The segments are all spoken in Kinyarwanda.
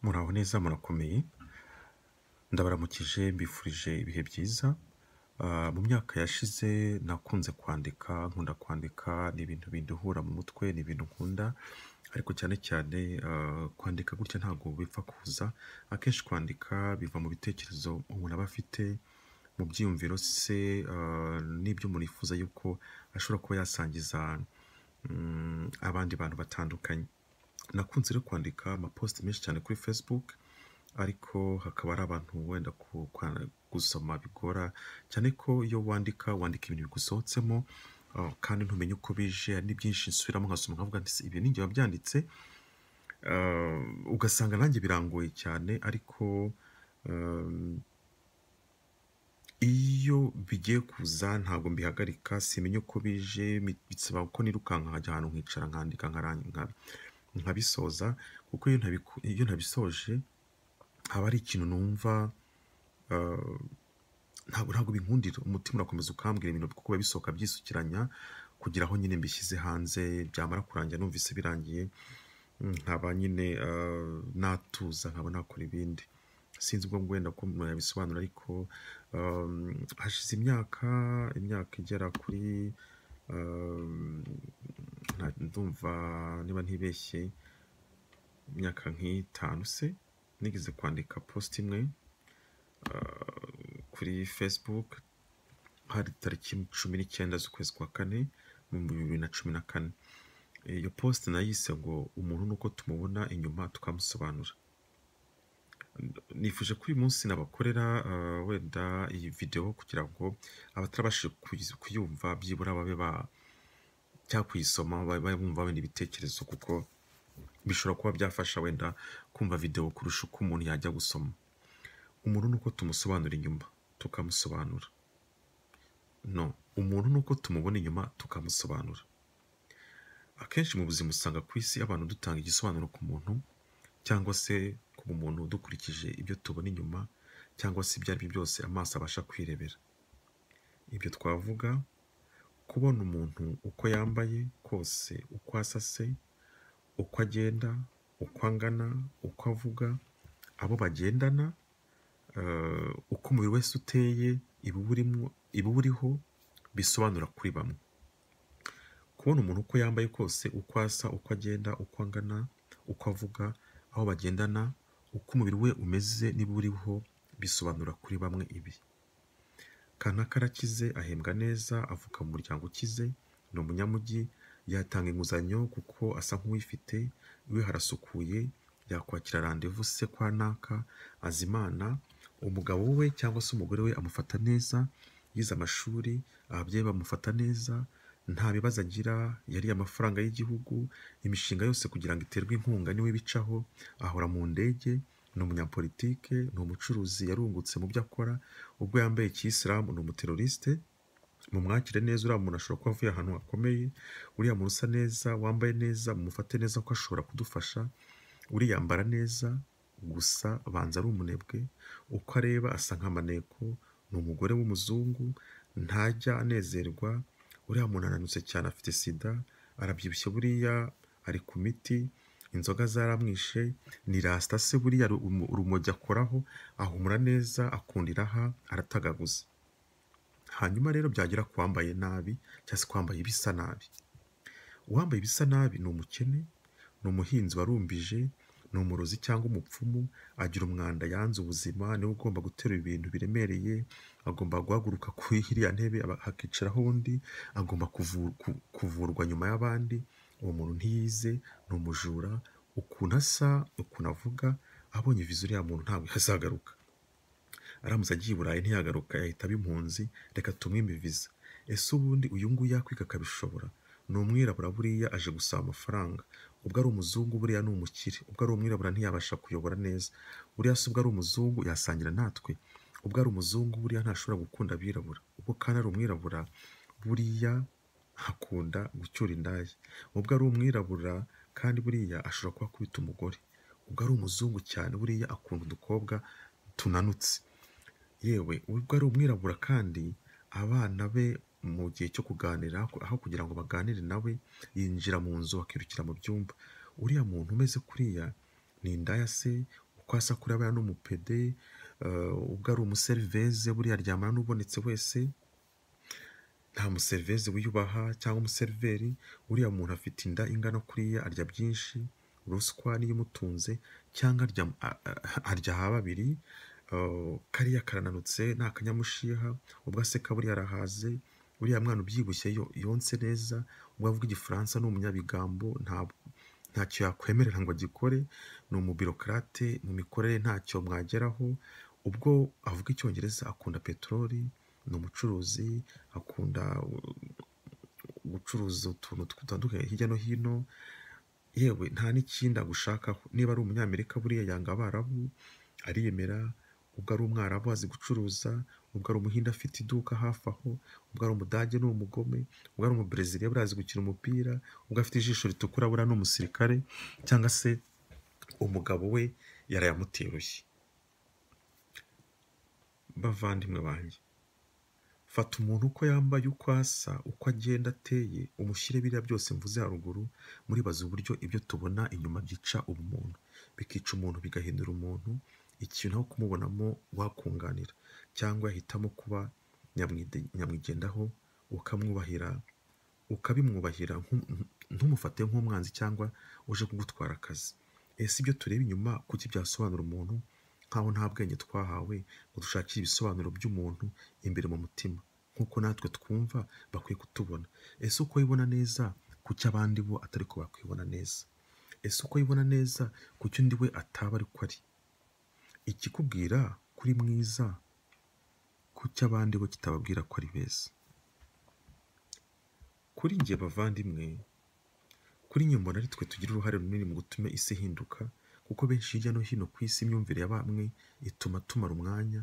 Muraho neza murakomeye, ndabaramukije mbifurije ibihe byiza. Mu myaka yashize nakunze kwandika, nkunda kwandika, ni ibintu binduhura mu mutwe, ni ibintu nkunda, ariko cyane cyane kwandika gutya ntabwo bipfa kuza, akenshi kwandika biva mu bitekerezo umuntu aba afite, mu byiyumviro se, n'ibyo umuntu yifuza yuko ashobora kuba yasangiza abandi bantu batandukanye. Nakunze rero kwandika amaposti menshi cyane kuri Facebook, ariko hakaba hari abantu wenda gusoma bigora, cyane ko iyo wandika ibintu bigusohotsemo, kandi ntumenye uko bije. Hari byinshi nsubiramo nkasoma nkavuga nti ibi ni njye wabyanditse, ugasanga nanjye birangoye cyane, ariko iyo bigiye kuza ntabwo mbihagarika, simenye uko bije, bisaba ko nirukanka nkajya ahantu nkicara nkandika nkabisoza, kuko iyo ntabisoje haba ari ikintu numva ntabwo binkundira, umutima urakomeza ukambwira ibintu kuko biba bisohoka byisukiranya kugira aho nyine mbishyize hanze, byamara kurangira numvise birangiye nkaba nyine natuza, nkaba nakora ibindi. Sinzi ubwo wenda ko umuntu yabisobanura, ariko hashize imyaka igera kuri ndumva niba ntibeshye imyaka nk'itanu se, nigeze kwandika post imwe kuri Facebook, hari tariki 19 z'ukwezi kwa kane mu 2014. Iyo post nayise ngo umuntu nuko tumubona inyuma tukamusobanura. Nifuje ko uyu munsi nabakorera wenda iyi video kugira ngo abatarabashije kuyumva byibura babe cyangwa kuyisoma babe bumva wenda ibitekerezo, kuko bishobora kuba byafasha wenda kumva video kurusha uko umuntu yajya gusoma. Umuntu nuko tumusobanura inyuma tukamusobanura. No, umuntu nuko tumubona inyuma tukamusobanura. Akenshi mu buzima usanga ku isi abantu dutanga igisobanuro ku muntu, cyangwa se ku muntu dukurikije ibyo tubona inyuma, cyangwa se ibyo ari byo byose amaso abasha kwirebera. Ibyo twavuga kubona umuntu uko yambaye kose, uko asa se, uko agenda, uko angana, uko avuga, abo bagendana, uko umubiri wese uteye, ibiburiho bisobanura kuri bamwe. Kubona umuntu uko yambaye kose, uko asa, uko agenda, uko angana, uko avuga, aho bagendana, uko umubiri we umeze n'iburiho bisobanura kuri bamwe ibi. Kanaka arakize, ahembwa neza, avuka mu muryango ukize, ni umunyamujyi, yatanga inguzanyo kuko asa nk'uwifite, iwe harasukuye, yakwakira randevu se kwa naka, azi Imana, umugabo we cyangwa se umugore we amufata neza, yize amashuri, ababyeyi bamufata neza, nta bibazo agira, yariye amafaranga y'igihugu, imishinga yose kugira ngo iterwe inkunga niwe bicaho, ahora mu ndege, ni umunyapolitike, ni umucuruzi yarungutse mu byo akora, ubwo yambaye kiyisilamu ni umuteroriste. Mumwakire neza, uriya muntu ashobora kuba avuye ahantu hakomeye, uriya muntu usa neza, wambaye neza, mumufate neza ko ashobora kudufasha, uriyambara neza, gusa banza ari umunebwe, uko areba asa nk'amaneko, ni umugore w'umuzungu, ntajya anezerwa, uriya muntu ananutse cyane, afite sida, arabyibushye, buriya ari ku miti, inzoga zaramwishe, ni rasta se, buriya urumogi akoraho, ahumura neza, akundira aha, aratagaguza. Hanyuma rero byagera ku wambaye nabi, cyangwa se kwambaye ibisa nabi. Uwambaye ibisa nabi ni umukene, ni umuhinzi warumbije, ni umurozi cyangwa umupfumu, agira umwanda, yanze ubuzima, niwe ugomba guterura ibintu biremereye, agomba guhaguruka kuri iriya ntebe hakicaraho undi, agomba kuvurwa nyuma y'abandi. Uwo muntu ntiyize, ni umujura, ukuntu asa, ukuntu avuga, abonye viza uriya muntu ntabwo yazagaruka. Aramutse agiye i Burayi ntiyagaruka, yahita aba impunzi, reka tumwime viza. Ese ubundi uyu nguyu yakwiga akabishobora? Ni umwirabura, buriya aje gusaba amafaranga. Ubwo ari umuzungu buriya ni umukire, ubwo ari umwirabura ntiyabasha kuyobora neza. Buriya se ubwo ari umuzungu yasangira natwe? Ubwo ari umuzungu buriya ntashobora gukunda abirabura. Ubwo kandi ari umwirabura buriya akunda gucyura indaya. Ubwo ari umwirabura kandi buriya ashobora kuba akubita umugore. Ubwo ari umuzungu cyane buriya akunda udukobwa tunanutse. Yewe ubwo ari umwirabura kandi abana be mu gihe cyo kuganira, aho kugira ngo baganire nawe, yinjira mu nzu akirukira mu byumba. Uriya muntu umeze kuriya ni indaya se, uko asa kuri abana n'umupede, ubwo ari umuseriveze buriya aryamana n'ubonetse wese, nta museriveze wiyubaha cyangwa umuseriveri. Uriya muntu afite inda ingana kuriya, arya byinshi, ruswa niyo imutunze, cyangwa arya ha babiri, kariya karananutse ni akanyamushiha, ubwo aseka buriya arahaze. Uriya mwana ubyibushye yonse neza, ubwo avuga igifaransa ni umunyabigambo, ntacyo yakwemerera ngo agikore, ni umubirokrate, mu mikorere ntacyo mwageraho. Ubwo avuga icyongereza, akunda peteroli, ni umucuruzi, akunda gucuruza utuntu dutandukanye hirya no hino, yewe nta n'ikindi agushakaho. Niba ari umunyamerika buriya yanga abarabu, ariyemera. Ubwo ari umwarabu azi gucuruza, ubwo ari umuhinde afite iduka hafi aho, ubwo ari umudage ni umugome, ubwo ari umubreziliya buriya azi gukina umupira, ubwo afite ijisho ritukura buriya ni umusirikare, cyangwa se umugabo we yarayamuteruye. Bavandimwe banjye, fata umuntu uko yambaye, uko asa, uko agenda ateye, umushyire biriya byose mvuze haruguru, muribaza uburyo ibyo tubona inyuma byica ubumuntu, bikica umuntu bigahindura umuntu ikintu aho kumubonamo wakunganira, cyangwa yahitamo kuba nyamwigendaho, ukamwubahira, ukabimwubahira, ntumufate nk'umwanzi cyangwa uje kugutwara akazi. Ese ibyo tureba inyuma kuki byasobanura umuntu nkaho nta bwenge twahawe ngo dushakire ibisobanuro by'umuntu imbere mu mutima, nk'uko natwe twumva bakwiye kutubona? Ese uko wibona neza kuki abandi bo atari ko bakwibona neza? Ese uko wibona neza kuki undi we ataba ariko ari? Ikikubwira kuri mwiza kuki abandi bo kitababwira ko ari beza? Kuri njye bavandimwe, kuri njye mbona ari twe tugira uruhare runini mu gutuma isi ihinduka, kuko benshi hirya no hino ku isi imyumvire ya bamwe ituma tumara umwanya,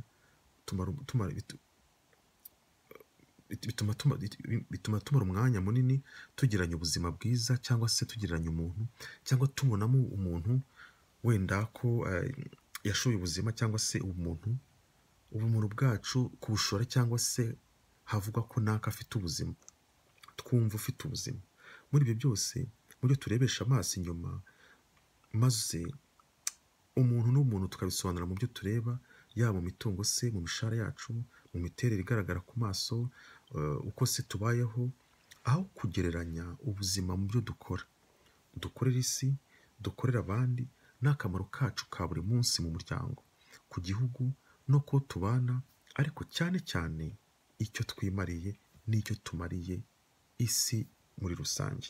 bituma tumara umwanya munini tugiranye ubuzima bwiza, cyangwa se tugiranye umuntu, cyangwa tubonamo umuntu wenda ko yashoye ubuzima, cyangwa se ubumuntu bwacu kubushora, cyangwa se havugwa ko naka afite ubuzima, twumva ufite ubuzima. Muri ibyo byose, muri turebesha amaso inyuma, maze umuntu n'umuntu tukabisobanura mu byo tureba, yaba mu mitungo se, mu mishahara yacu, mu miterere igaragara ku maso, uko se tubayeho, aho kugereranya ubuzima mu byo dukora, dukorera isi, dukorera abandi, n'akamaro kacu ka buri munsi mu muryango, ku gihugu, no ko tubana, ariko cyane cyane icyo twimariye n'icyo tumariye isi muri rusange.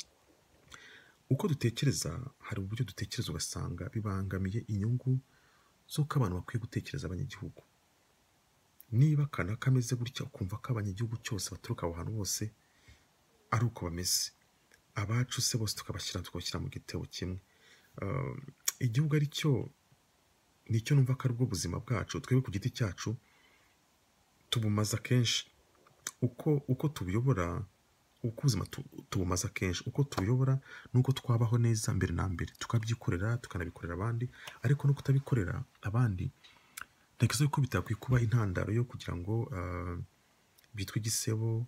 Uko dutekereza, hari uburyo dutekereza ugasanga bibangamiye inyungu z'uko abantu bakwiye gutekereza abanyagihugu. Niba kanaka kameze gutya, ukumva ko abanyagihugu cyose baturuka aho hantu bose ari uko bameze, abacu se bose tukabashyira mu gitebo kimwe. Igihugu ari cyo nicyo numva ko ari bwo buzima bwacu, twebwe ku giti cyacu tubumaza kenshi. Uko tubuyobora, uko ubuzima tubumaza kenshi, uko tubuyobora nuko twabaho neza mbere na mbere, tukabyikorera, tukanabikorera abandi. Ariko no kutabikorera abandi, ntekereza ko bitakwiye kuba intandaro yo kugira ngo bitwe igisebo,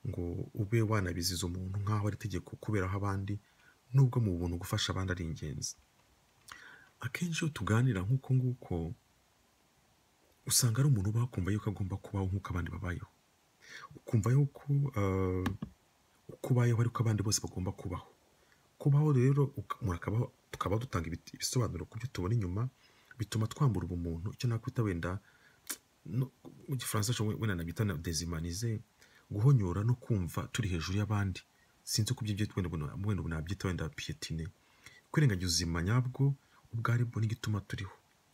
ngo ube wanabiziza umuntu nk'aho ari itegeko kuberaho abandi, nubwo mu buntu gufasha abandi ari ingenzi. Akenshi iyo tuganira nk'uko nguko, usanga ari umuntu ubaho akumva yuko agomba kubaho nk'uko abandi babayeho, ukumva yuko uko ubayeho ariko abandi bose bagomba kubaho. Kubaho rero tukaba dutanga ibisobanuro ku byo tubona inyuma, bituma twambura ubumuntu, icyo nakwita wenda mu gifaransa wenda nabita na dezimanize, guhonyora no kumva turi hejuru y'abandi. Sinzi uko ibyo wenda nabyita wenda piyetine, kwirengagiza ubuzima nyabwo ubwo aribwo n'igituma turiho,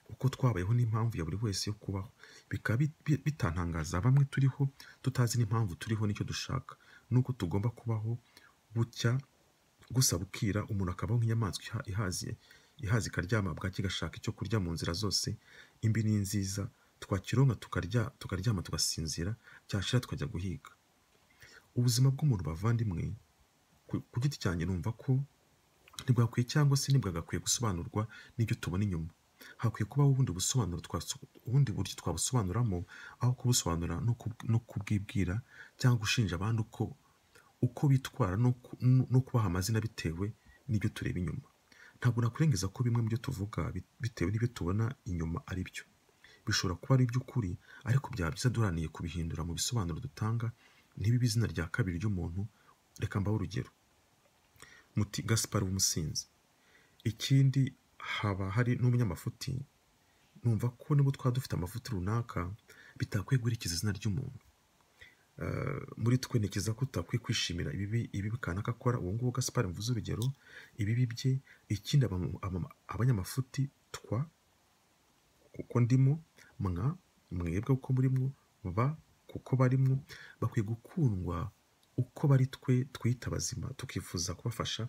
uko twabayeho n'impamvu ya buri wese yo kubaho. Bikaba bitantangaza bamwe turiho tutazi n'impamvu turiho n'icyo dushaka, nuko tugomba kubaho bucya gusa bukira, umuntu akabaho nk'inyamaswa ihaze ikaryama, bwacya igashaka icyo kurya mu nzira zose. Imbi ni nziza, twakironka tukaryama tugasinzira, cyashira tukajya guhiga. Ubuzima bw'umuntu bavandimwe, ku giti cyanjye numva ko ntibwakwiye cyangwa se ntibwagakwiye gusobanurwa n'ibyo tubona inyuma. Hakwiye kubaho ubundi buryo twabusobanuramo, aho kubusobanura no kubwibwira cyangwa gushinja abandi uko bitwara, no kubaha amazina bitewe n'ibyo tureba inyuma. ntabwo nakurengeza ko bimwe mu byo tuvuga bitewe n'ibyo tubona inyuma ari byo. Bishobora kuba ari iby'ukuri, ariko byaba byiza duharaniye kubihindura mu bisobanuro dutanga, ntibibe izina rya kabiri ry'umuntu. Reka mbahe urugero. Muti Gaspard w'umusinzi. Ikindi, haba hari n'umunyamafuti. Numva ko niba twaba dufite amafuti runaka, bitakwiye guhurikiza izina ry'umuntu. Muri twe ntekereza ko tutakwiye kwishimira ibibi kanaka akora. Uwo nguwo Gaspard mvuze urugero, ibibi bye. Ikindi, abanyamafuti kuko ndimo, mwebwe uko murimwo, kuko barimwo, bakwiye gukundwa uko bari, twe twita abazima tukifuza kubafasha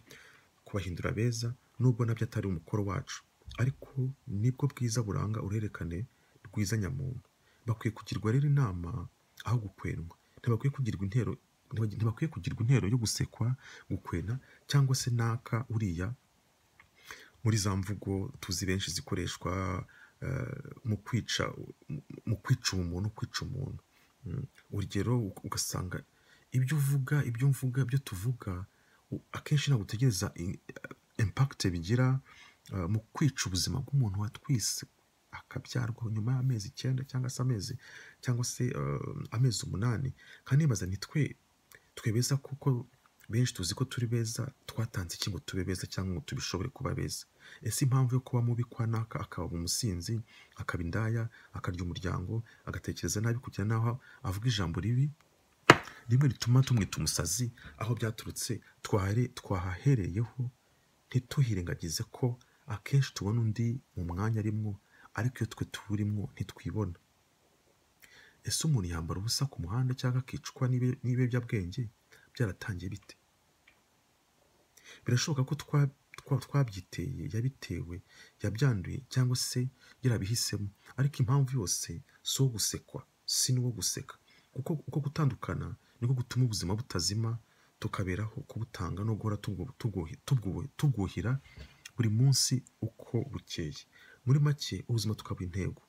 kubahindura beza, nubwo nabyo atari umukoro wacu, ariko nibwo bwiza buranga uruhererekane rwiza nyamuntu. Bakwiye kugirwa rero inama aho gukwendwa. Ntibakwiye kugirwa intero yo gusekwa, gukwena, cyangwa se naka uriya, muri za mvugo tuzi benshi zikoreshwa mu kwica umuntu, kwica umuntu. Urugero, ugasanga ibyo uvuga, ibyo mvuga, ibyo tuvuga, akenshi ntabwo utegereza impact bigira mu kwica ubuzima bw'umuntu watwise akabyarwa nyuma y'amezi 9 cyangwa se amezi 8. Kandi nibaza twe beza, kuko benshi tuzi ko turi beza, twatanze iki ngo tube beza cyangwa ngo tubishobore kuba beza? Ese impamvu yo kuba mubi kwa naka, akaba umusinzi, akaba indaya, akarya umuryango, agatekereza nabi, kugira naho avuga ijambo ribi rimwe rituma tumwita umusazi, aho byaturutse twahahereyeho, ntituhirengagize ko akenshi tubona undi mu mwanya arimwo, ariko iyo twe tuwurimwo ntitwibona. Ese umuntu yambara ubusa ku muhanda cyangwa akicwa n'ibiyobyabwenge byaratangiye bite? Birashoboka ko twabyiteye, yabitewe, yabyanduye, cyangwa se yarabihisemo, ariko impamvu yose si uwo gusekwa, si n'uwo guseka, kuko gutandukana niko gutuma ubuzima butazima, tukaberaho kubutanga no guhora tubwuhira buri munsi uko bukeye. Muri make, ubuzima tukaba intego,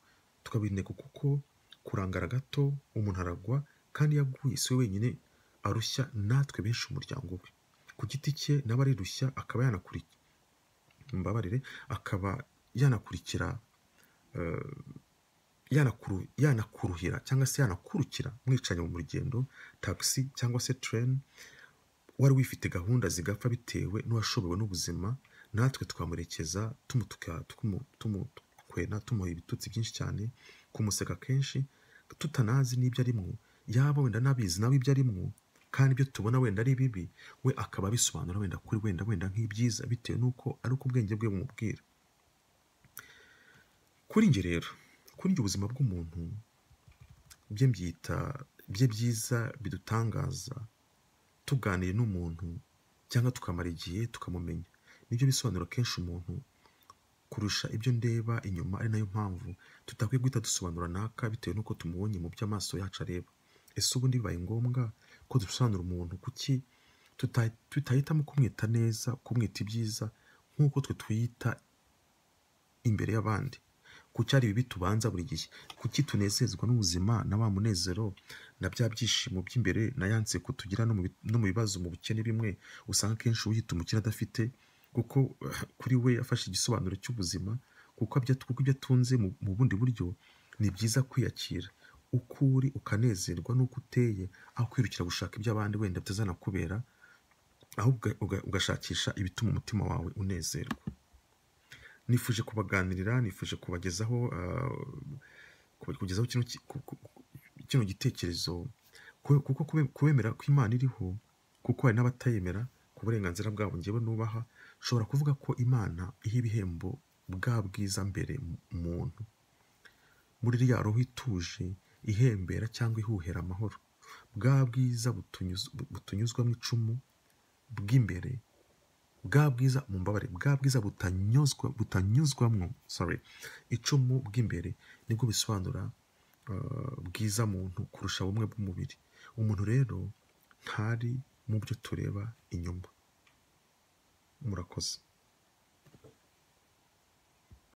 kuko kurangara gato umuntu aragwa, kandi yaguye si we wenyine arushya, natwe benshi umuryango we ku giti cye nawe arirushya, akaba yanakurikira, yanakuruhira cyangwa se yanakurukira mwicanye mu rugendo, taxi cyangwa se train, wari wifite gahunda zigapfa bitewe n'uwashobewe n'ubuzima. Natwe twamurekeza tumukwena, tumuha ibitutsi byinshi cyane, kumuseka kenshi, tutanazi n'ibyo arimwo, yaba wenda nabizi nawe ibyo arimwo, kandi ibyo tubona wenda ari bibi, we akaba abisobanura wenda kuri wenda nk'ibyiza, bitewe n'uko ari uko ubwenge bwe bumubwira. Kuri njye rero, kuri njye ubuzima bw'umuntu bye mbyita bye byiza bidutangaza, tuganiriye n'umuntu cyangwa tukamara igihe tukamumenya. Nibyo bisobanura kenshi umuntu kurusha ibyo ndeba inyuma, ari nayo mpamvu tutakwiye guhita dusobanura naka bitewe n'uko tumubonye mu by'amaso yacu areba. Ese ubundi bibaye ngombwa ko dusobanura umuntu, kuki tutahitamo kumwita neza, kumwita ibyiza nk'uko twe twiyita imbere y'abandi? Kuki ari bibi tubanza buri gihe? Kuki tunezezwa n'ubuzima na wa munezero na bya byishimo by'imbere na yanse kutugira no mu bibazo, mu bukene bimwe usanga kenshi uyita umukire adafite, kuko kuri we afashe igisobanuro cy'ubuzima, kuko ibyo atunze mu bundi buryo. Ni byiza kwiyakira uko uri, ukanezerwa n'uko uteye, aho kwirukira gushaka iby'abandi wenda bitazanakubera, ahubwo ugashakisha ibituma umutima wawe unezerwa. Nifuje kubaganirira, nifuje kubagezaho kino gitekerezo, kuko kubemera ko Imana iriho, kuko hari n'abatayemera ku burenganzira bwabo njyewe nubaha. Nshobora kuvuga ko Imana iha ibihembo bwa bwiza mbere muntu, muri iriya roho ituje, ihembera cyangwa ihuhera amahoro, bwa bwiza butunyuzwamo icumu bw'imbere, bwa bwiza butanyuzwamo icumu bw'imbere, nibwo bisobanura bwiza muntu kurusha bumwe bw'umubiri. Umuntu rero ntari mu byo tureba inyuma. Murakoze.